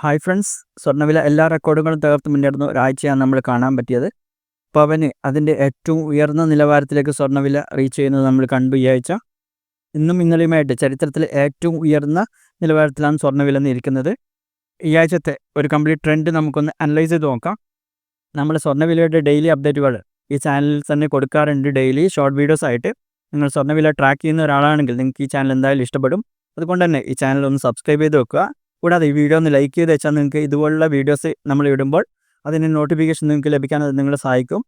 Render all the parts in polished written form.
Hi friends, സ്വർണ്ണവില എല്ലാ റെക്കോർഡുകളും തകർത്ത് മുന്നേറുന്ന ഒരാഴ്ചയാണ് നമ്മൾ കാണാൻ പറ്റിയത്. പവന് അതിൻ്റെ ഏറ്റവും ഉയർന്ന നിലവാരത്തിലേക്ക് സ്വർണ്ണവില റീച്ച് ചെയ്യുന്നത് നമ്മൾ കണ്ടു ഈ ആഴ്ച. ഇന്നും ഇന്നലെയുമായിട്ട് ചരിത്രത്തിലെ ഏറ്റവും ഉയർന്ന നിലവാരത്തിലാണ് സ്വർണ്ണവില ഇരിക്കുന്നത്. ഈ ആഴ്ചത്തെ ഒരു കംപ്ലീറ്റ് ട്രെൻഡ് നമുക്കൊന്ന് അനലൈസ് ചെയ്ത് നോക്കാം. നമ്മൾ സ്വർണ്ണവിലയുടെ ഡെയിലി അപ്ഡേറ്റുകൾ ഈ ചാനലിൽ തന്നെ കൊടുക്കാറുണ്ട്. ഡെയിലി ഷോർട്ട് വീഡിയോസ് ആയിട്ട്. നിങ്ങൾ സ്വർണ്ണവില ട്രാക്ക് ചെയ്യുന്ന ഒരാളാണെങ്കിൽ നിങ്ങൾക്ക് ഈ ചാനൽ എന്തായാലും ഇഷ്ടപ്പെടും. അതുകൊണ്ട് തന്നെ ഈ ചാനൽ ഒന്ന് സബ്സ്ക്രൈബ് ചെയ്ത് വെക്കുക. കൂടാതെ ഈ വീഡിയോ ഒന്ന് ലൈക്ക് ചെയ്ത് വെച്ചാൽ നിങ്ങൾക്ക് ഇതുപോലുള്ള വീഡിയോസ് നമ്മൾ ഇടുമ്പോൾ അതിന് നോട്ടിഫിക്കേഷൻ നിങ്ങൾക്ക് ലഭിക്കാൻ അത് നിങ്ങളെ സഹായിക്കും.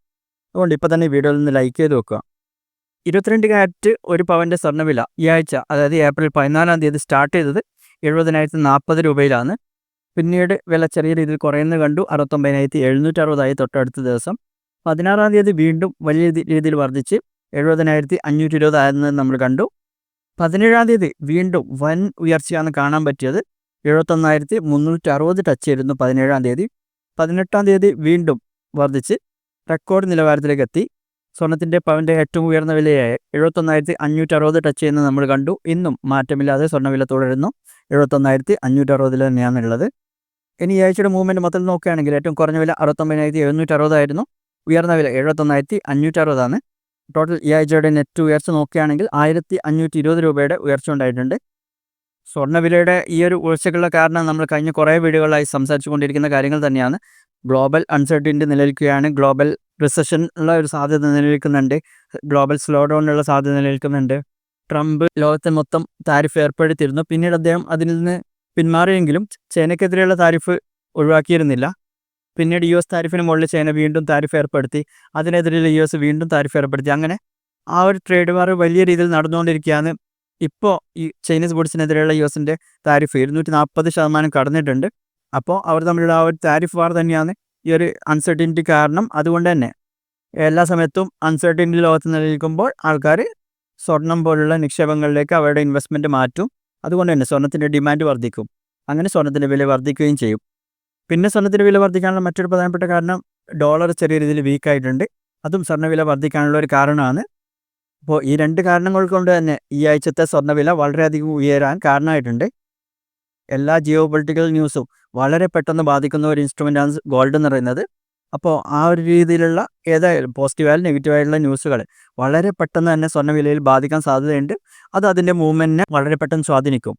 അതുകൊണ്ട് ഇപ്പോൾ തന്നെ ഈ വീഡിയോയിൽ നിന്ന് ലൈക്ക് ചെയ്ത് വെക്കുക. 22 ക്യാരറ്റ് ഒരു പവൻ്റെ സ്വർണ്ണവില ഈ ആഴ്ച, അതായത് ഏപ്രിൽ 14-ാം തീയതി സ്റ്റാർട്ട് ചെയ്തത് 70,040 രൂപയിലാണ്. പിന്നീട് വില ചെറിയ രീതിയിൽ കുറയുന്നത് കണ്ടു. 69,760 തൊട്ടടുത്ത ദിവസം 16-ാം തീയതി വീണ്ടും വലിയ രീതിയിൽ വർദ്ധിച്ച് 70,520 ആയിരുന്നത് നമ്മൾ കണ്ടു. 17-ാം തീയതി വീണ്ടും വൻ ഉയർച്ചയാണ് കാണാൻ പറ്റിയത്. 71,360 ടച്ച് ചെയ്തിരുന്നു 17-ാം തീയതി. 18-ാം തീയതി വീണ്ടും വർദ്ധിച്ച് റെക്കോർഡ് നിലവാരത്തിലേക്ക് എത്തി. സ്വർണത്തിൻ്റെ പവൻ്റെ ഏറ്റവും ഉയർന്ന വിലയായ 71,560 ടച്ച് ചെയ്യുന്നത് നമ്മൾ കണ്ടു. ഇന്നും മാറ്റമില്ലാതെ സ്വർണ്ണവില തുടരുന്നു. 71,560 തന്നെയാണുള്ളത്. ഇനി ഈ ആഴ്ചയുടെ മൂവ്മെൻറ്റ് മൊത്തത്തിൽ നോക്കുകയാണെങ്കിൽ ഏറ്റവും കുറഞ്ഞ വില 69,760 ആയിരുന്നു. ഉയർന്ന വില 71,560 ആണ്. ടോട്ടൽ ഈ ആഴ്ചയുടെ നെറ്റ് ഉയർച്ച നോക്കുകയാണെങ്കിൽ 1,520 രൂപയുടെ ഉയർച്ച ഉണ്ടായിട്ടുണ്ട്. സ്വർണ്ണവിലയുടെ ഈ ഒരു ഉയർച്ചകളുടെ കാരണം നമ്മൾ കഴിഞ്ഞ കുറേ വീഡിയോകളായി സംസാരിച്ചു കൊണ്ടിരിക്കുന്ന കാര്യങ്ങൾ തന്നെയാണ്. ഗ്ലോബൽ അൺസർട്ടിനിറ്റി നിലനിൽക്കുകയാണ്. ഗ്ലോബൽ റിസഷൻ ഉള്ള ഒരു സാധ്യത നിലനിൽക്കുന്നുണ്ട്. ഗ്ലോബൽ സ്ലോ ഡൗണിനുള്ള സാധ്യത നിലനിൽക്കുന്നുണ്ട്. ട്രംപ് ലോകത്തെ മൊത്തം താരിഫ് ഏർപ്പെടുത്തിയിരുന്നു. പിന്നീട് അദ്ദേഹം അതിൽ നിന്ന് പിന്മാറിയെങ്കിലും ചൈനയ്ക്കെതിരെയുള്ള താരിഫ് ഒഴിവാക്കിയിരുന്നില്ല. പിന്നീട് US താരിഫിന് മുകളിൽ ചൈന വീണ്ടും താരിഫ് ഏർപ്പെടുത്തി. അതിനെതിരെയുള്ള US വീണ്ടും താരിഫ് ഏർപ്പെടുത്തി. അങ്ങനെ ആ ഒരു ട്രേഡ് വാർ വലിയ രീതിയിൽ നടന്നുകൊണ്ടിരിക്കുകയാണ്. ഇപ്പോൾ ഈ ചൈനീസ് ഗുഡ്സിനെതിരെയുള്ള US-ൻ്റെ താരിഫ് 240% കടന്നിട്ടുണ്ട്. അപ്പോൾ അവർ തമ്മിലുള്ള ആ ഒരു താരിഫ് വാർ തന്നെയാണ് ഈ ഒരു അൺസർട്ടിനിറ്റി കാരണം. അതുകൊണ്ട് തന്നെ എല്ലാ സമയത്തും അൺസർട്ടിനിറ്റി ലോകത്ത് നിലനിൽക്കുമ്പോൾ ആൾക്കാർ സ്വർണം പോലുള്ള നിക്ഷേപങ്ങളിലേക്ക് അവരുടെ ഇൻവെസ്റ്റ്മെൻറ്റ് മാറ്റും. അതുകൊണ്ട് തന്നെ സ്വർണത്തിൻ്റെ ഡിമാൻഡ് വർദ്ധിക്കും. അങ്ങനെ സ്വർണത്തിൻ്റെ വില വർദ്ധിക്കുകയും ചെയ്യും. പിന്നെ സ്വർണത്തിൻ്റെ വില വർദ്ധിക്കാനുള്ള മറ്റൊരു പ്രധാനപ്പെട്ട കാരണം ഡോളർ ചെറിയ രീതിയിൽ വീക്കായിട്ടുണ്ട്. അതും സ്വർണ്ണവില വർദ്ധിക്കാനുള്ള ഒരു കാരണമാണ്. അപ്പോൾ ഈ രണ്ട് കാരണങ്ങൾ കൊണ്ട് തന്നെ ഈ ആഴ്ചത്തെ സ്വർണ്ണവില വളരെയധികം ഉയരാൻ കാരണമായിട്ടുണ്ട്. എല്ലാ ജിയോ പൊളിറ്റിക്കൽ ന്യൂസും വളരെ പെട്ടെന്ന് ബാധിക്കുന്ന ഒരു ഇൻസ്ട്രുമെൻ്റാണ് ഗോൾഡ് എന്ന് പറയുന്നത്. അപ്പോൾ ആ ഒരു രീതിയിലുള്ള ഏതായാലും പോസിറ്റീവായാലും നെഗറ്റീവായിട്ടുള്ള ന്യൂസുകൾ വളരെ പെട്ടെന്ന് തന്നെ സ്വർണ്ണവിലയിൽ ബാധിക്കാൻ സാധ്യതയുണ്ട്. അത് അതിൻ്റെ മൂവ്മെൻറ്റിനെ വളരെ പെട്ടെന്ന് സ്വാധീനിക്കും.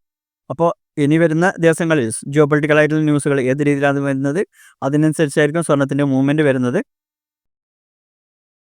അപ്പോൾ ഇനി വരുന്ന ദിവസങ്ങളിൽ ജിയോ പൊളിറ്റിക്കലായിട്ടുള്ള ന്യൂസുകൾ ഏത് രീതിയിലാണ് വരുന്നത് അതിനനുസരിച്ചായിരിക്കും സ്വർണത്തിൻ്റെ മൂവ്മെൻറ്റ് വരുന്നത്.